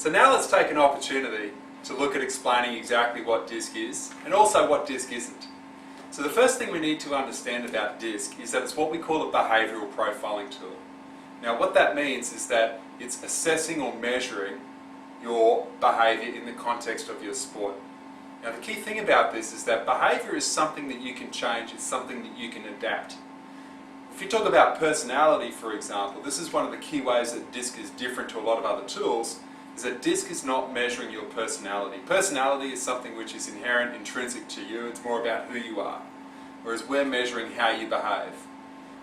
So now let's take an opportunity to look at explaining exactly what DISC is and also what DISC isn't. So the first thing we need to understand about DISC is that it's what we call a behavioural profiling tool. Now what that means is that it's assessing or measuring your behaviour in the context of your sport. Now the key thing about this is that behaviour is something that you can change, it's something that you can adapt. If you talk about personality, for example, this is one of the key ways that DISC is different to a lot of other tools, is that DISC is not measuring your personality. Personality is something which is inherent, intrinsic to you, it's more about who you are, whereas we're measuring how you behave.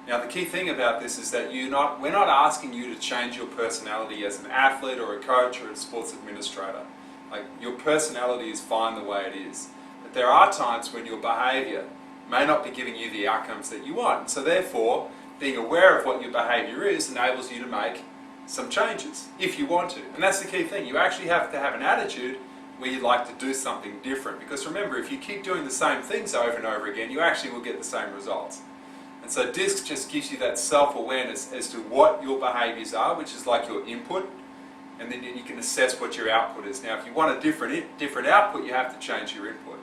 Now the key thing about this is that we're not asking you to change your personality as an athlete or a coach or a sports administrator. Like, your personality is fine the way it is. But there are times when your behaviour may not be giving you the outcomes that you want. So therefore, being aware of what your behaviour is enables you to make some changes, if you want to. And that's the key thing. You actually have to have an attitude where you'd like to do something different. Because remember, if you keep doing the same things over and over again, you actually will get the same results. And so DISC just gives you that self-awareness as to what your behaviours are, which is like your input, and then you can assess what your output is. Now if you want a different output, you have to change your input.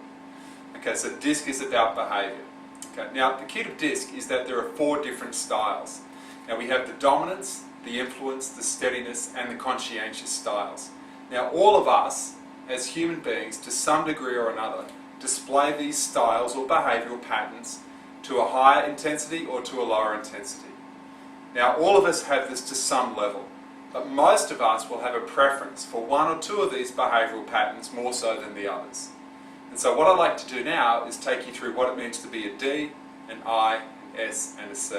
Okay, so DISC is about behaviour. Okay, now the key to DISC is that there are 4 different styles. Now we have the dominance, the influence, the steadiness, and the conscientious styles. Now all of us, as human beings, to some degree or another, display these styles or behavioural patterns to a higher intensity or to a lower intensity. Now all of us have this to some level, but most of us will have a preference for 1 or 2 of these behavioural patterns more so than the others. And so what I'd like to do now is take you through what it means to be a D, an I, an S and a C.